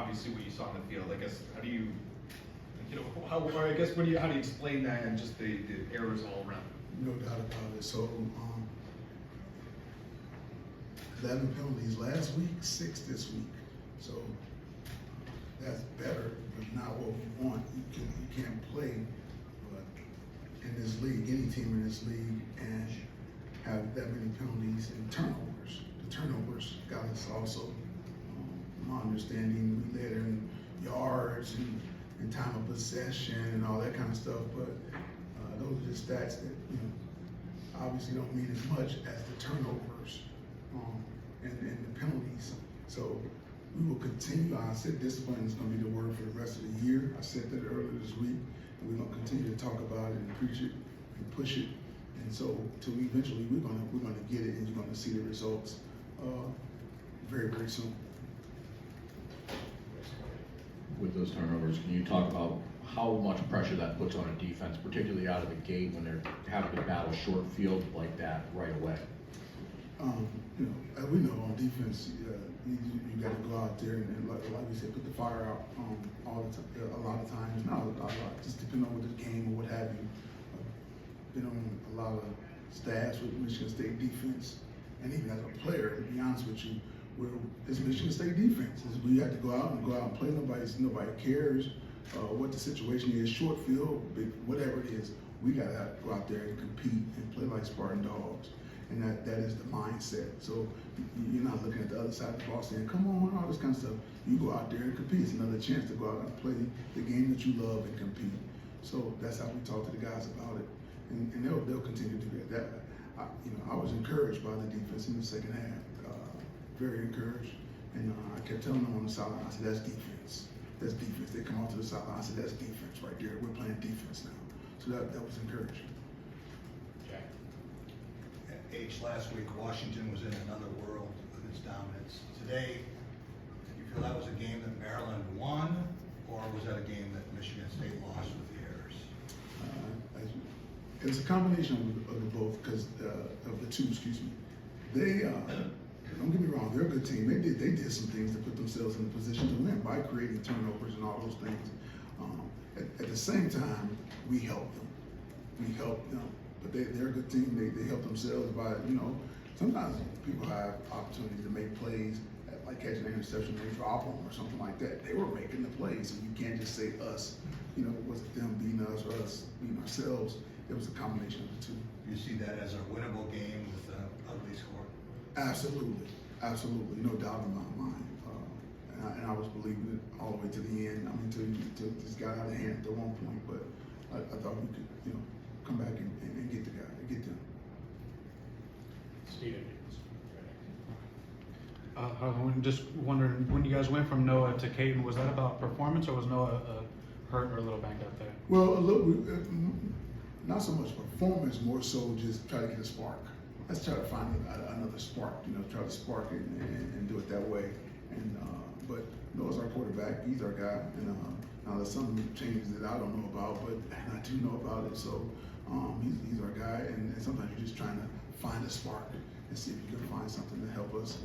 obviously what you saw on the field. I guess how do you how do you explain that and just the errors all around? No doubt about it. So 11 penalties last week, 6 this week. So that's better, but not what we want. You can't play in this league, any team in this league, and have that many penalties and turnovers. The turnovers got us also. My understanding, we led in yards and time of possession and all that kind of stuff, but those are just stats that obviously don't mean as much as the turnovers and the penalties. So we will continue. I said discipline is going to be the word for the rest of the year. I said that earlier this week, and we're going to continue to talk about it and preach it and push it. And so, till eventually we're going to get it, and you're going to see the results very, very soon. With those turnovers, can you talk about how much pressure that puts on a defense, particularly out of the gate when they're having to battle short field like that right away? As we know on defense, you got to go out there and like we said, put the fire out all the time. A lot of times, not a lot, just depending on the game or what have you. Been on a lot of staffs with Michigan State defense, and even as a player, to be honest with you, it's Michigan State defense. We have to go out and play. Nobody cares what the situation is, short field, big, whatever it is. We got to go out there and compete and play like Spartan dogs. And that is the mindset. So you're not looking at the other side of the ball saying, come on, all this kind of stuff. You go out there and compete. It's another chance to go out and play the game that you love and compete. So that's how we talk to the guys about it. And they'll continue to do that. I was encouraged by the defense in the second half. Very encouraged. And I kept telling them on the sideline, I said, that's defense. That's defense. They come out to the sideline, I said, that's defense right there. We're playing defense now. So that was encouraging. Last week, Washington was in another world with its dominance. Today, do you feel that was a game that Maryland won, or was that a game that Michigan State lost with the errors? It's a combination of the both, because of the two. Excuse me. They don't get me wrong, they're a good team. They did some things to put themselves in a position to win by creating turnovers and all those things. At the same time, we helped them. But they're a good team. They help themselves by, sometimes people have opportunities to make plays, like catching an interception, they drop them or something like that. They were making the plays, so you can't just say us, was it them beating us or us beating ourselves? It was a combination of the two. You see that as a winnable game with an ugly score? Absolutely, no doubt in my mind. And I was believing it all the way to the end. I mean, till this got out of hand at one point, but I thought we could, come back and get the guy, get them. Steve. I'm just wondering, when you guys went from Noah to Caden, was that about performance, or was Noah hurt or a little banged up there? Well, a little, not so much performance, more so just try to get a spark. Let's try to find another spark, try to spark it and do it that way. And but Noah's our quarterback, he's our guy, and now there's some changes that I don't know about, but I do know about it. So he's our guy, and sometimes you're just trying to find a spark and see if you can find something to help us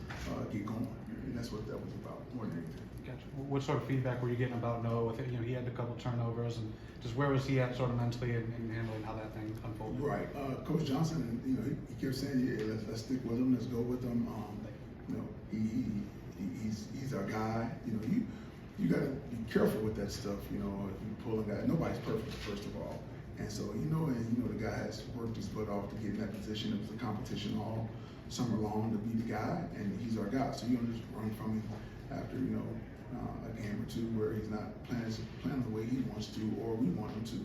get going. And that's what that was about, more than anything. Gotcha. What sort of feedback were you getting about Noah with it? He had a couple turnovers, and just where was he at sort of mentally in handling how that thing unfolded? Right. Coach Johnson, he kept saying, yeah, let's stick with him, let's go with him. He's our guy. You got to be careful with that stuff. If you pull a guy, nobody's perfect, first of all. And so, the guy has worked his butt off to get in that position. It was a competition all summer long to be the guy, and he's our guy. So you don't just run from him after, a game or two where he's not playing the way he wants to or we want him to.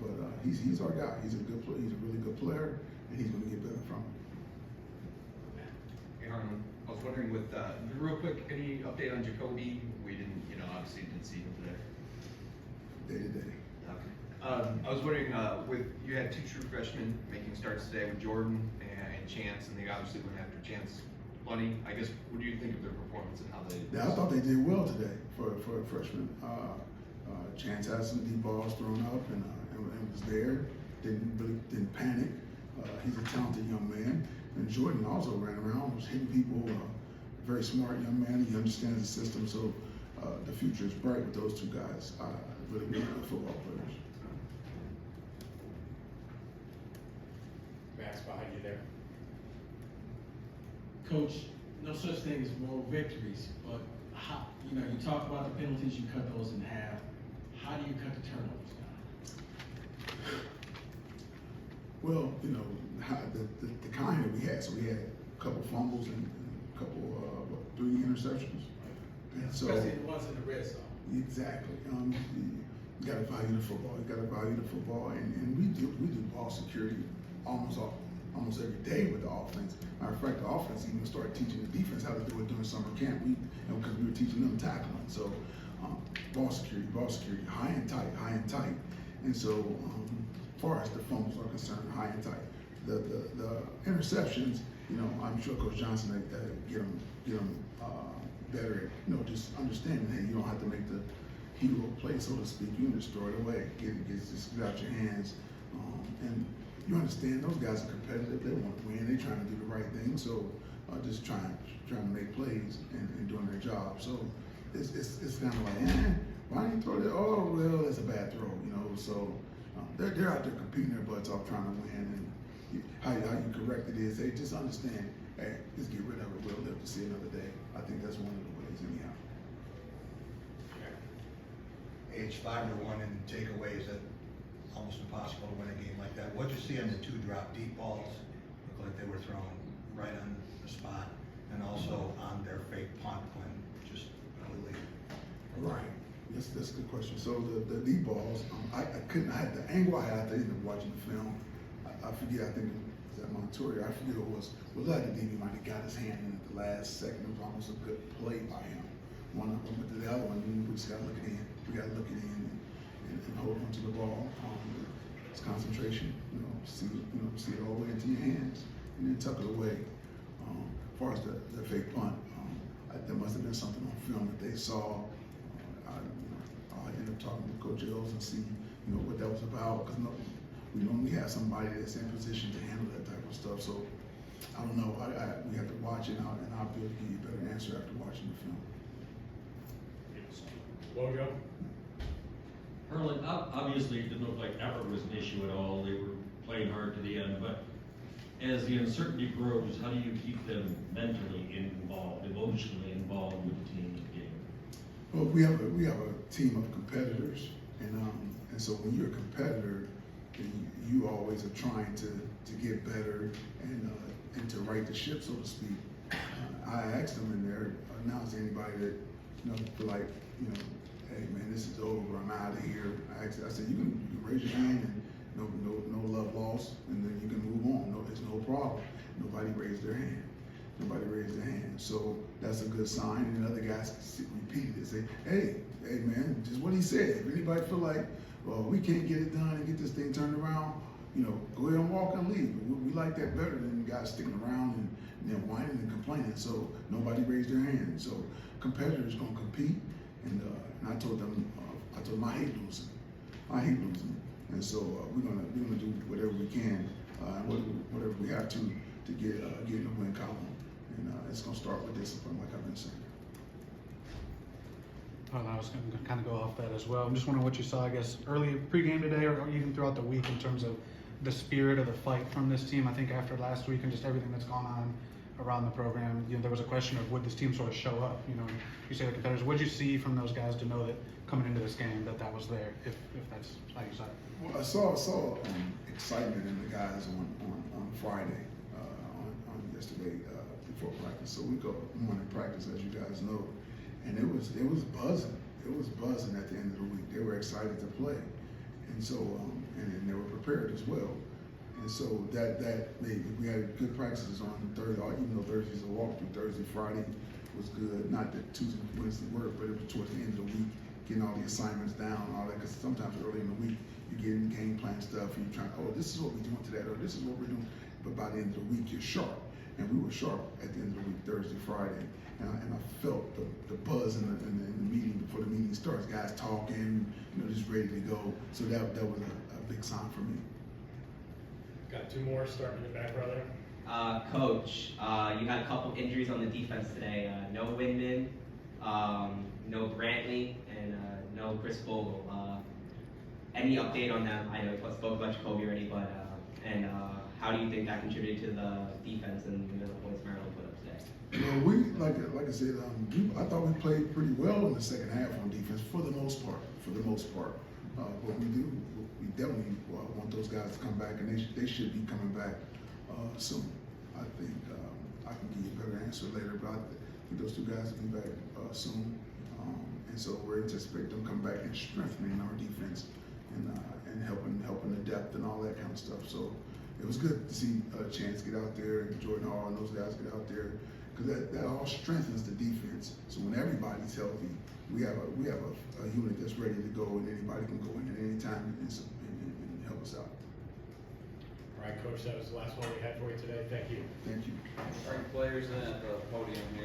But he's our guy. He's a good player. He's a really good player, and he's going to get better from him. Hey, Harlon, I was wondering real quick, any update on Jacoby? We didn't, obviously didn't see him today. Day to day. Okay. I was wondering, you had 2 true freshmen making starts today with Jordan and Chance, and they obviously went after Chance plenty. I guess, what do you think of their performance and how they? Yeah, I thought they did well today for a freshman. Chance had some deep balls thrown up and was there. Didn't panic. He's a talented young man. And Jordan also ran around, was hitting people. Very smart young man. He understands the system. So the future is bright with those two guys. Really good football players. Max, behind you there. Coach, no such thing as moral victories, but how, you know, you talk about the penalties, you cut those in half. How do you cut the turnovers down? Well, you know, the kind that we had. So we had a couple fumbles and a couple, 3 interceptions. And so, Especially the ones in the red zone. exactly. You got to value the football. You got to value the football, and we do ball security almost every day with the offense. Matter of fact, the offense even started teaching the defense how to do it during summer camp. Because we were teaching them tackling. So ball security, high and tight. And so, as far as the fumbles are concerned, high and tight. The interceptions, you know, I'm sure Coach Johnson get them better at, you know, just understanding, hey, you don't have to make the hero play, so to speak. You can just throw it away, just get out your hands, and you understand those guys are competitive. They want to win. They're trying to do the right thing. So just trying to make plays and doing their job. So it's kind of like, why didn't you throw that? Oh well, it's a bad throw, you know. So they're out there competing their butts off trying to win. And how you correct it is they just understand. Hey, just get rid of it. We'll live to see another day. I think that's one of the ways, anyhow. Age 5-1 in takeaways, that almost impossible to win a game like that. What'd you see on the 2 drop deep balls? Looked like they were thrown right on the spot, and also on their fake punt when just completely. Right. That's a good question. So the deep balls, I had the angle I had to end up watching the film. I forget. I think it was at Montoya. I forget what it was. Well, like the DB might have got his hand in at the last second. It was almost a good play by him. One of them, but the other one, we just got to look it in. We got to look it in and hold on to the ball. It's concentration. You know, see it all the way into your hands, and then tuck it away. As far as the fake punt, there must have been something on film that they saw. I ended up talking to Coach Ells and see, you know, what that was about, because we normally have somebody that's in position to handle that type of stuff. So I don't know. We have to watch it, and I'll be able to give you a better answer after watching the film. Logo. Harlan, obviously it didn't look like effort was an issue at all. They were playing hard to the end, but as the uncertainty grows, how do you keep them mentally involved, emotionally involved with the team and game? Well, we have a team of competitors, and so when you're a competitor, you always are trying to get better and to right the ship, so to speak. I asked them in there, now is anybody that, you know, feel like, you know, hey man, this is over, I'm out of here. I said you can raise your hand and no love lost, and then you can move on. No, there's no problem. Nobody raised their hand. So that's a good sign. And the other guys repeated it, say, hey man, just what he said. If anybody feel like, well, we can't get it done and get this thing turned around, you know, go ahead and walk and leave. We like that better than guys sticking around and then whining and complaining. So nobody raised their hand. So competitors gonna compete, and I told them, I hate losing. And so we're gonna do whatever we can, whatever we have to get in the win column. And it's gonna start with discipline, like I've been saying. Well, I was going to kind of go off that as well. I'm just wondering what you saw, I guess, early pregame today, or even throughout the week, in terms of the spirit of the fight from this team. I think after last week and just everything that's gone on around the program, you know, there was a question of would this team sort of show up? You know, you say the competitors. What did you see from those guys to know that coming into this game that was there, if that's how you saw it? Well, I saw excitement in the guys on Friday, on yesterday before practice. So we go morning practice, as you guys know, and it was buzzing. It was buzzing at the end of the week. They were excited to play, and so and they were prepared as well. And so that made, we had good practices on Thursday, even though Thursday's a walkthrough. Thursday, Friday was good. Not that Tuesday and Wednesday work, but it was towards the end of the week, getting all the assignments down and all that. Because sometimes early in the week, you get in game plan stuff and you're trying, oh, this is what we're doing today, or this is what we're doing. But by the end of the week, you're sharp. And we were sharp at the end of the week, Thursday, Friday. And I felt the buzz in the meeting before the meeting starts. Guys talking, you know, just ready to go. So that was a big sign for me. Got 2 more starting in the back row there. Coach, you had a couple injuries on the defense today. No Windman, no Brantley and no Chris Vogel. Any update on them? I know we spoke about Jacoby already, but how do you think that contributed to the defense and the points Maryland put up today? Well, we like I said, I thought we played pretty well in the second half on defense for the most part. But we definitely want those guys to come back, and they should be coming back soon. I think I can give you a better answer later, but I think those two guys will be back soon, and so we're anticipating them coming back and strengthening our defense and helping the depth and all that kind of stuff. So it was good to see Chance get out there and Jordan Hall and those guys get out there, because that all strengthens the defense. So when everybody's healthy, we have a unit that's ready to go, and anybody can go in at any time and help us out. All right, Coach, that was the last one we had for you today. Thank you. Thank you. Bring players in at the podium here.